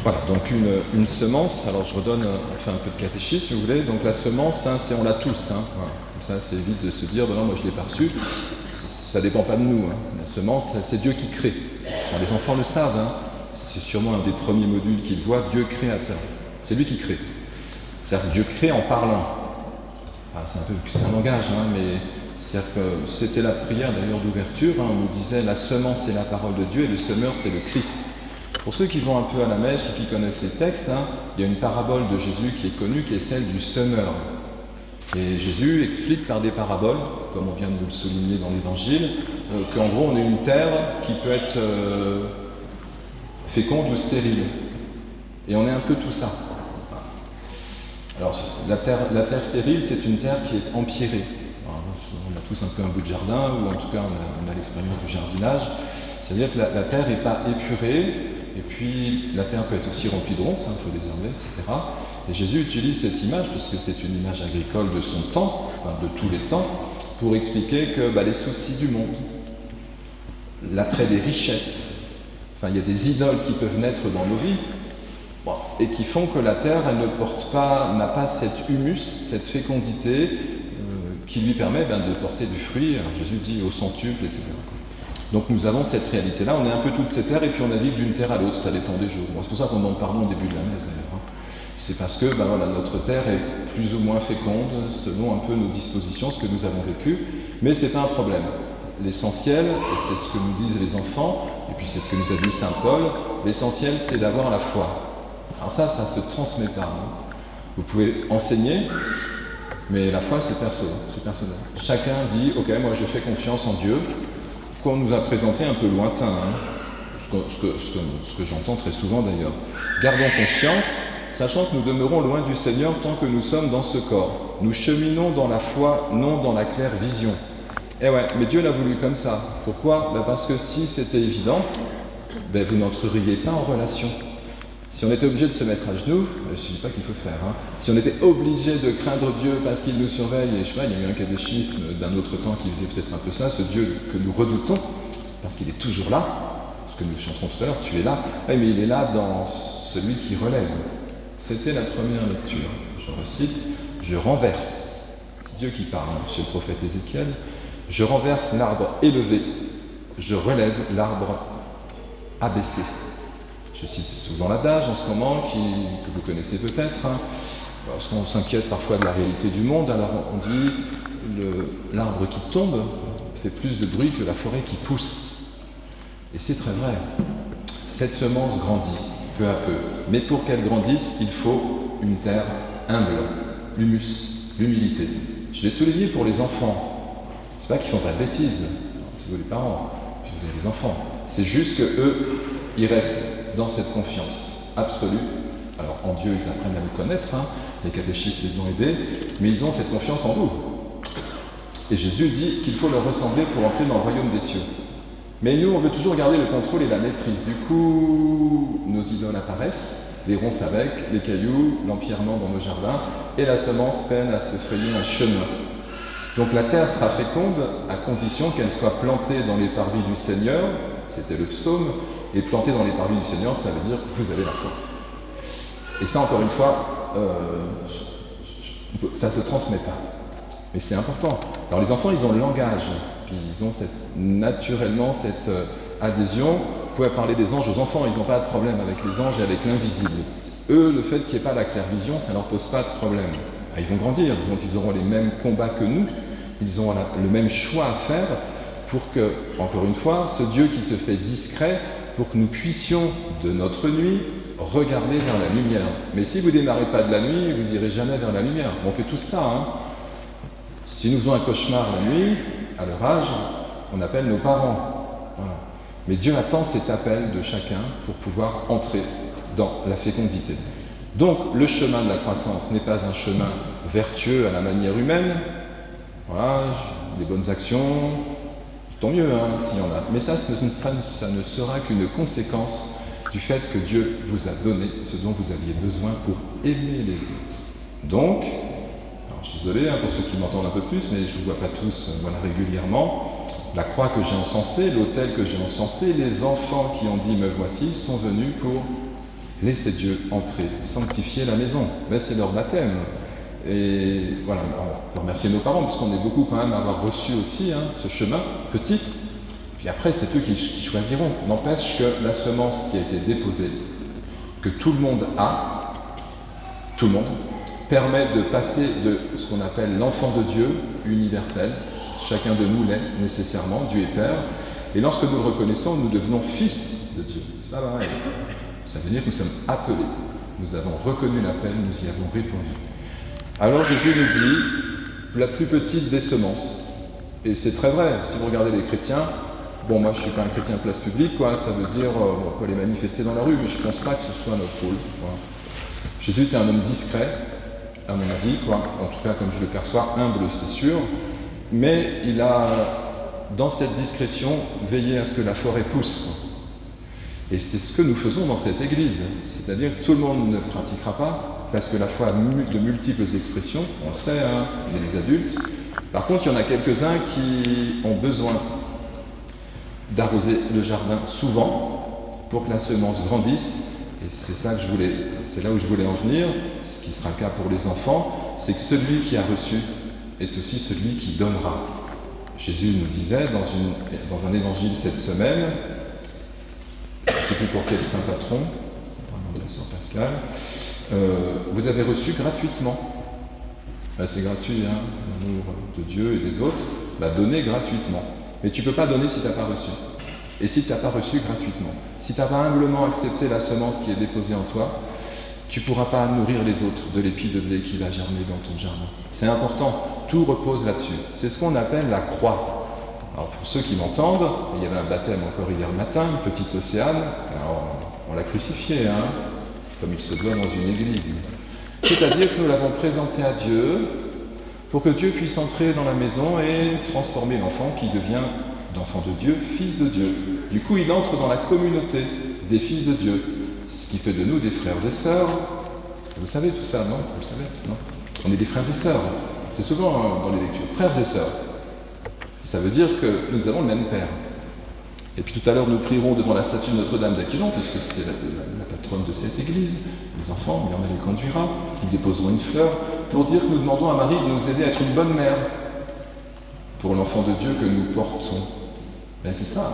Voilà, donc une semence, alors je redonne enfin un peu de catéchisme si vous voulez, donc la semence, hein, on l'a tous, hein, voilà. Comme ça c'est évite de se dire, ben non, moi je l'ai pas reçu, ça dépend pas de nous, hein. La semence, c'est Dieu qui crée. Alors, les enfants le savent, hein. C'est sûrement un des premiers modules qu'ils voient, Dieu créateur, c'est lui qui crée. C'est-à-dire que Dieu crée en parlant. Ah, c'est un langage, hein, mais c'est-à-dire que c'était la prière d'ailleurs d'ouverture, hein, on nous disait la semence c'est la parole de Dieu et le semeur c'est le Christ. Pour ceux qui vont un peu à la messe ou qui connaissent les textes, hein, il y a une parabole de Jésus qui est connue, qui est celle du semeur. Et Jésus explique par des paraboles, comme on vient de nous le souligner dans l'Évangile, qu'en gros on est une terre qui peut être féconde ou stérile. Et on est un peu tout ça. Alors la terre stérile, c'est une terre qui est empierrée. Alors, on a tous un peu un bout de jardin, ou en tout cas on a l'expérience du jardinage. C'est-à-dire que la terre n'est pas épurée. Et puis, la terre peut être aussi remplie de ronces, il faut désherber, etc. Et Jésus utilise cette image, parce que c'est une image agricole de son temps, enfin de tous les temps, pour expliquer que les soucis du monde, l'attrait des richesses, enfin il y a des idoles qui peuvent naître dans nos vies, et qui font que la terre, elle n'a pas cet humus, cette fécondité qui lui permet de porter du fruit. Alors Jésus dit au centuple, etc. Donc nous avons cette réalité-là, on est un peu toute cette terre et puis on navigue d'une terre à l'autre, ça dépend des jours. Bon, c'est pour ça qu'on en parle au début de la messe d'ailleurs. Hein. C'est parce que notre terre est plus ou moins féconde selon un peu nos dispositions, ce que nous avons vécu, mais c'est pas un problème. L'essentiel, et c'est ce que nous disent les enfants, et puis c'est ce que nous a dit Saint Paul, l'essentiel c'est d'avoir la foi. Alors ça se transmet pas. Hein. Vous pouvez enseigner, mais la foi c'est personnel. Chacun dit, ok, moi je fais confiance en Dieu, qu'on nous a présenté un peu lointain, hein, ce que j'entends très souvent d'ailleurs. Gardons confiance, sachant que nous demeurons loin du Seigneur tant que nous sommes dans ce corps. Nous cheminons dans la foi, non dans la claire vision. Eh ouais, mais Dieu l'a voulu comme ça. Pourquoi ? Parce que si c'était évident, vous n'entreriez pas en relation. Si on était obligé de se mettre à genoux, je ne dis pas qu'il faut faire, hein, si on était obligé de craindre Dieu parce qu'il nous surveille, et je sais pas, il y a eu un catéchisme d'un autre temps qui faisait peut-être un peu ça, ce Dieu que nous redoutons, parce qu'il est toujours là, ce que nous chanterons tout à l'heure, tu es là, mais il est là dans celui qui relève. C'était la première lecture, je recite, je renverse, c'est Dieu qui parle chez le prophète Ézéchiel, je renverse l'arbre élevé, je relève l'arbre abaissé. Je cite souvent l'adage en ce moment, que vous connaissez peut-être, hein, parce qu'on s'inquiète parfois de la réalité du monde, alors on dit l'arbre qui tombe fait plus de bruit que la forêt qui pousse. Et c'est très vrai. Cette semence grandit peu à peu. Mais pour qu'elle grandisse, il faut une terre humble, l'humus, l'humilité. Je l'ai souligné pour les enfants. C'est pas qu'ils font pas de bêtises, c'est vous les parents, puis vous avez les enfants. C'est juste qu'eux, ils restent dans cette confiance absolue. Alors en Dieu, ils apprennent à nous connaître, hein, les catéchistes les ont aidés, mais ils ont cette confiance en vous. Et Jésus dit qu'il faut leur ressembler pour entrer dans le royaume des cieux. Mais nous, on veut toujours garder le contrôle et la maîtrise. Du coup, nos idoles apparaissent, les ronces avec, les cailloux, l'empierrement dans nos jardins, et la semence peine à se frayer un chemin. Donc la terre sera féconde à condition qu'elle soit plantée dans les parvis du Seigneur, c'était le psaume, et planté dans les parvis du Seigneur, ça veut dire que vous avez la foi. Et ça, encore une fois, ça ne se transmet pas. Mais c'est important. Alors les enfants, ils ont le langage, puis ils ont naturellement cette adhésion. Vous pouvez parler des anges aux enfants, ils n'ont pas de problème avec les anges et avec l'invisible. Eux, le fait qu'il n'y ait pas la claire vision, ça ne leur pose pas de problème. Ils vont grandir, donc ils auront les mêmes combats que nous, ils auront le même choix à faire pour que, encore une fois, ce Dieu qui se fait discret, pour que nous puissions, de notre nuit, regarder vers la lumière. Mais si vous ne démarrez pas de la nuit, vous n'irez jamais vers la lumière. On fait tous ça, hein. Si nous faisons un cauchemar la nuit, à leur âge, on appelle nos parents. Voilà. Mais Dieu attend cet appel de chacun pour pouvoir entrer dans la fécondité. Donc, le chemin de la croissance n'est pas un chemin vertueux à la manière humaine. Voilà, les bonnes actions, tant mieux s'il y en a. Mais ça ne sera qu'une conséquence du fait que Dieu vous a donné ce dont vous aviez besoin pour aimer les autres. Donc, alors je suis désolé pour ceux qui m'entendent un peu plus, mais je ne vous vois pas tous régulièrement, la croix que j'ai encensée, l'autel que j'ai encensé, les enfants qui ont dit « me voici » sont venus pour laissez Dieu entrer, sanctifier la maison. Mais c'est leur baptême. Et voilà, on peut remercier nos parents, parce qu'on est beaucoup quand même à avoir reçu aussi ce chemin petit. Puis après, c'est eux qui choisiront. N'empêche que la semence qui a été déposée, que tout le monde a, tout le monde, permet de passer de ce qu'on appelle l'enfant de Dieu universel. Chacun de nous l'est nécessairement, Dieu est Père. Et lorsque nous le reconnaissons, nous devenons fils de Dieu. C'est pas pareil. Ça veut dire que nous sommes appelés. Nous avons reconnu l'appel, nous y avons répondu. Alors Jésus nous dit, la plus petite des semences. Et c'est très vrai, si vous regardez les chrétiens, bon, moi je ne suis pas un chrétien place publique, ça veut dire, on peut les manifester dans la rue, mais je ne pense pas que ce soit notre rôle. Jésus était un homme discret, à mon avis, en tout cas comme je le perçois, humble c'est sûr, mais il a, dans cette discrétion, veillé à ce que la forêt pousse. Et c'est ce que nous faisons dans cette église, c'est-à-dire que tout le monde ne pratiquera pas, parce que la foi a de multiples expressions, on le sait, il y a des adultes. Par contre, il y en a quelques-uns qui ont besoin d'arroser le jardin souvent pour que la semence grandisse. Et c'est là où je voulais en venir, ce qui sera le cas pour les enfants, c'est que celui qui a reçu est aussi celui qui donnera. Jésus nous disait dans un évangile cette semaine, je ne sais plus pour quel saint patron, on va demander à Sœur Pascal, vous avez reçu gratuitement. C'est gratuit, l'amour de Dieu et des autres, donnez gratuitement. Mais tu ne peux pas donner si tu n'as pas reçu. Et si tu n'as pas reçu gratuitement. Si tu n'as pas humblement accepté la semence qui est déposée en toi, tu ne pourras pas nourrir les autres de l'épi de blé qui va germer dans ton jardin. C'est important, tout repose là-dessus. C'est ce qu'on appelle la croix. Alors pour ceux qui m'entendent, il y avait un baptême encore hier matin, une petite Océane, alors on l'a crucifié, comme il se doit dans une église. C'est-à-dire que nous l'avons présenté à Dieu pour que Dieu puisse entrer dans la maison et transformer l'enfant qui devient d'enfant de Dieu, fils de Dieu. Du coup, il entre dans la communauté des fils de Dieu, ce qui fait de nous des frères et sœurs. Vous savez tout ça, non? Vous le savez, non? On est des frères et sœurs. C'est souvent dans les lectures. Frères et sœurs. Ça veut dire que nous avons le même Père. Et puis tout à l'heure, nous prierons devant la statue de Notre-Dame d'Aquilon, puisque c'est la patronne de cette église. Les enfants, bien elle les conduira. Ils déposeront une fleur pour dire que nous demandons à Marie de nous aider à être une bonne mère pour l'enfant de Dieu que nous portons. C'est ça.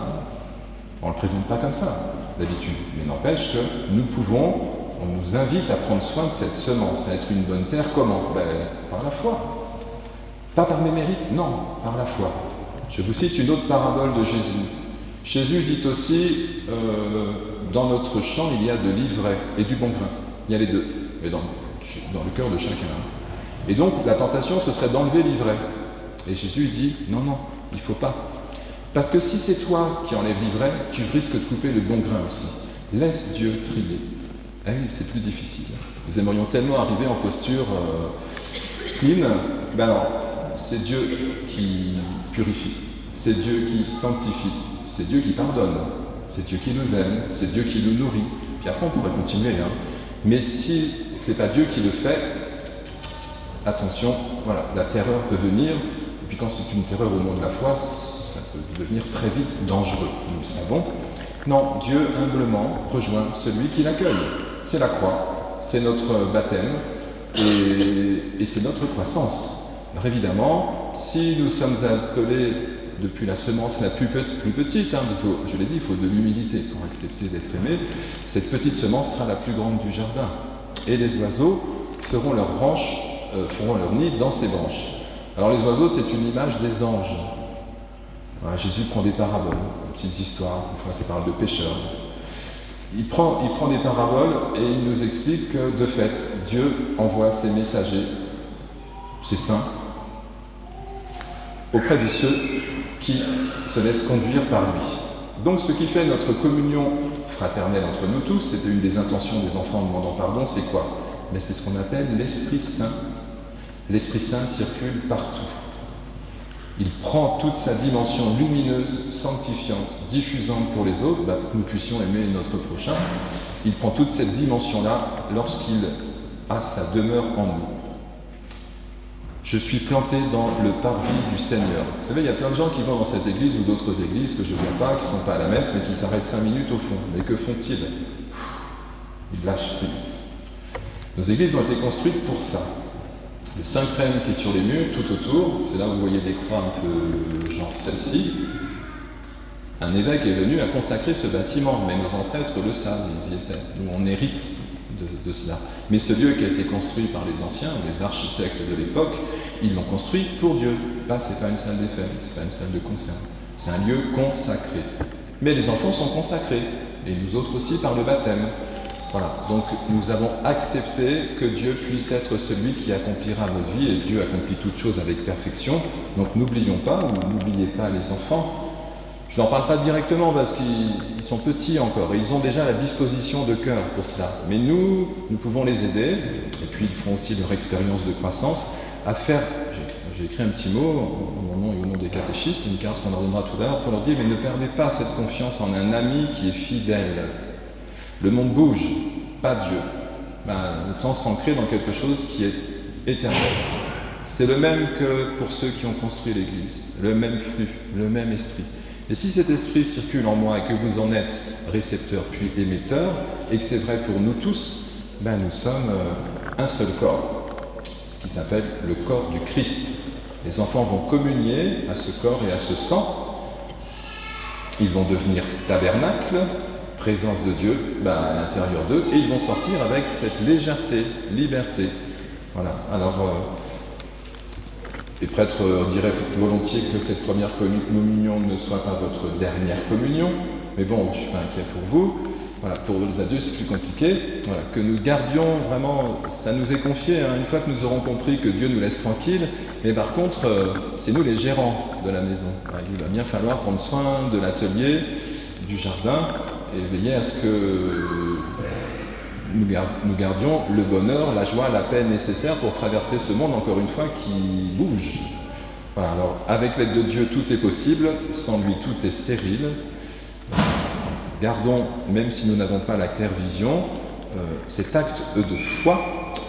On ne le présente pas comme ça, d'habitude. Mais n'empêche que on nous invite à prendre soin de cette semence, à être une bonne terre. Comment? Par la foi. Pas par mes mérites, non, par la foi. Je vous cite une autre parabole de Jésus. Jésus dit aussi, dans notre champ, il y a de l'ivraie et du bon grain. Il y a les deux, mais dans le cœur de chacun. Et donc, la tentation, ce serait d'enlever l'ivraie. Et Jésus dit, non, il ne faut pas. Parce que si c'est toi qui enlèves l'ivraie, tu risques de couper le bon grain aussi. Laisse Dieu trier. Ah oui, c'est plus difficile. Nous aimerions tellement arriver en posture clean. Non, c'est Dieu qui purifie. C'est Dieu qui sanctifie. C'est Dieu qui pardonne. C'est Dieu qui nous aime. C'est Dieu qui nous nourrit. Puis après, on pourrait continuer. Mais si c'est pas Dieu qui le fait, attention, la terreur peut venir. Et puis quand c'est une terreur au nom de la foi, ça peut devenir très vite dangereux, nous le savons. Non, Dieu humblement rejoint celui qui l'accueille. C'est la croix, c'est notre baptême et c'est notre croissance. Alors évidemment, si nous sommes appelés depuis la semence la plus petite, je l'ai dit, il faut de l'humilité pour accepter d'être aimé, cette petite semence sera la plus grande du jardin. Et les oiseaux feront leurs branches, feront leur nid dans ces branches. Alors les oiseaux, c'est une image des anges. Jésus prend des paraboles, des petites histoires, des fois c'est parle de pêcheurs. Il prend des paraboles et il nous explique que de fait, Dieu envoie ses messagers, ses saints, auprès de ceux qui se laissent conduire par lui. Donc ce qui fait notre communion fraternelle entre nous tous, c'était une des intentions des enfants en demandant pardon, c'est quoi? C'est ce qu'on appelle l'Esprit Saint. L'Esprit Saint circule partout. Il prend toute sa dimension lumineuse, sanctifiante, diffusante pour les autres, pour que nous puissions aimer notre prochain. Il prend toute cette dimension-là lorsqu'il a sa demeure en nous. Je suis planté dans le parvis du Seigneur. Vous savez, il y a plein de gens qui vont dans cette église ou d'autres églises que je ne vois pas, qui ne sont pas à la messe, mais qui s'arrêtent 5 minutes au fond. Mais que font-ils? ils lâchent prise. Nos églises ont été construites pour ça. Le Saint Crème qui est sur les murs, tout autour, c'est là où vous voyez des croix un peu genre celle-ci. Un évêque est venu à consacrer ce bâtiment, mais nos ancêtres le savent, ils y étaient. Nous, on hérite de cela. Mais ce lieu qui a été construit par les anciens, les architectes de l'époque, ils l'ont construit pour Dieu. Là, c'est pas une salle des fêtes, c'est pas une salle de concert. C'est un lieu consacré. Mais les enfants sont consacrés, et nous autres aussi par le baptême. Voilà, donc nous avons accepté que Dieu puisse être celui qui accomplira notre vie, et Dieu accomplit toutes choses avec perfection. Donc n'oublions pas, ou n'oubliez pas les enfants. Je n'en parle pas directement parce qu'ils sont petits encore, et ils ont déjà la disposition de cœur pour cela. Mais nous pouvons les aider, et puis ils feront aussi leur expérience de croissance, à faire, j'ai écrit un petit mot, en mon nom et au nom des catéchistes, une carte qu'on leur donnera tout à l'heure, pour leur dire, mais ne perdez pas cette confiance en un ami qui est fidèle. Le monde bouge, pas Dieu. Le temps s'ancrer dans quelque chose qui est éternel. C'est le même que pour ceux qui ont construit l'Église, le même flux, le même esprit. Et si cet esprit circule en moi et que vous en êtes récepteur puis émetteur, et que c'est vrai pour nous tous, nous sommes un seul corps, ce qui s'appelle le corps du Christ. Les enfants vont communier à ce corps et à ce sang. Ils vont devenir tabernacle, présence de Dieu à l'intérieur d'eux, et ils vont sortir avec cette légèreté, liberté. Voilà. Alors, les prêtres diraient volontiers que cette première communion ne soit pas votre dernière communion, mais bon, je ne suis pas inquiet pour vous. Voilà, pour les adultes, c'est plus compliqué. Voilà, que nous gardions vraiment, ça nous est confié, une fois que nous aurons compris que Dieu nous laisse tranquilles, mais par contre, c'est nous les gérants de la maison. Il va bien falloir prendre soin de l'atelier, du jardin, et veiller à ce que nous gardions le bonheur, la joie, la paix nécessaires pour traverser ce monde, encore une fois, qui bouge. Voilà, alors, avec l'aide de Dieu, tout est possible, sans lui, tout est stérile. Gardons, même si nous n'avons pas la claire vision, cet acte de foi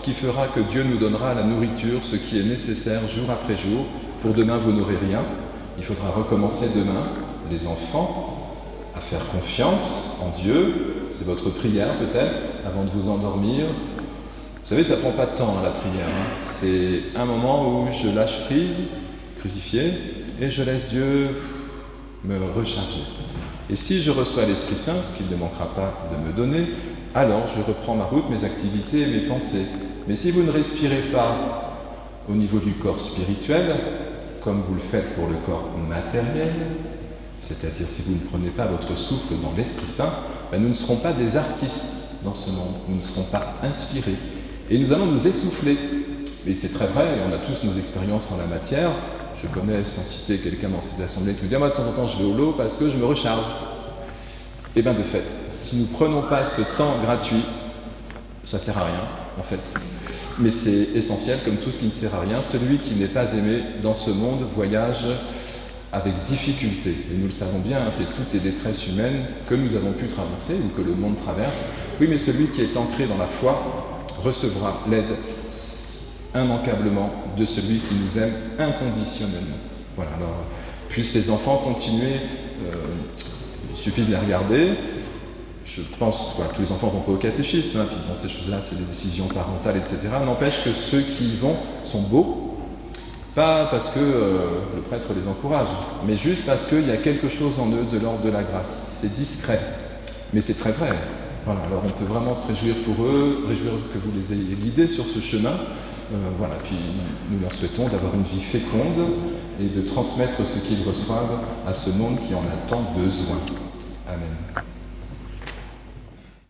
qui fera que Dieu nous donnera la nourriture, ce qui est nécessaire jour après jour. Pour demain, vous n'aurez rien. Il faudra recommencer demain, les enfants, à faire confiance en Dieu. C'est votre prière peut-être, avant de vous endormir. Vous savez, ça ne prend pas de temps la prière. C'est un moment où je lâche prise, crucifié, et je laisse Dieu me recharger. Et si je reçois l'Esprit Saint, ce qu'il ne manquera pas de me donner, alors je reprends ma route, mes activités et mes pensées. Mais si vous ne respirez pas au niveau du corps spirituel, comme vous le faites pour le corps matériel, c'est-à-dire si vous ne prenez pas votre souffle dans l'Esprit Saint, nous ne serons pas des artistes dans ce monde, nous ne serons pas inspirés. Et nous allons nous essouffler. Et c'est très vrai, on a tous nos expériences en la matière. Je connais, sans citer quelqu'un dans cette assemblée, qui me dit « Moi, de temps en temps, je vais au lot parce que je me recharge. » Eh bien, de fait, si nous ne prenons pas ce temps gratuit, ça ne sert à rien, en fait. Mais c'est essentiel, comme tout ce qui ne sert à rien. Celui qui n'est pas aimé dans ce monde voyage avec difficulté. Et nous le savons bien, c'est toutes les détresses humaines que nous avons pu traverser ou que le monde traverse. Oui, mais celui qui est ancré dans la foi recevra l'aide immanquablement de celui qui nous aime inconditionnellement. Voilà, alors, puissent les enfants continuer, il suffit de les regarder. Je pense que tous les enfants ne vont pas au catéchisme, puis bon, ces choses-là, c'est des décisions parentales, etc. N'empêche que ceux qui y vont sont beaux, pas parce que le prêtre les encourage, mais juste parce qu'il y a quelque chose en eux de l'ordre de la grâce. C'est discret, mais c'est très vrai. Voilà, alors on peut vraiment se réjouir pour eux, réjouir que vous les ayez guidés sur ce chemin. Voilà, puis nous leur souhaitons d'avoir une vie féconde et de transmettre ce qu'ils reçoivent à ce monde qui en a tant besoin. Amen.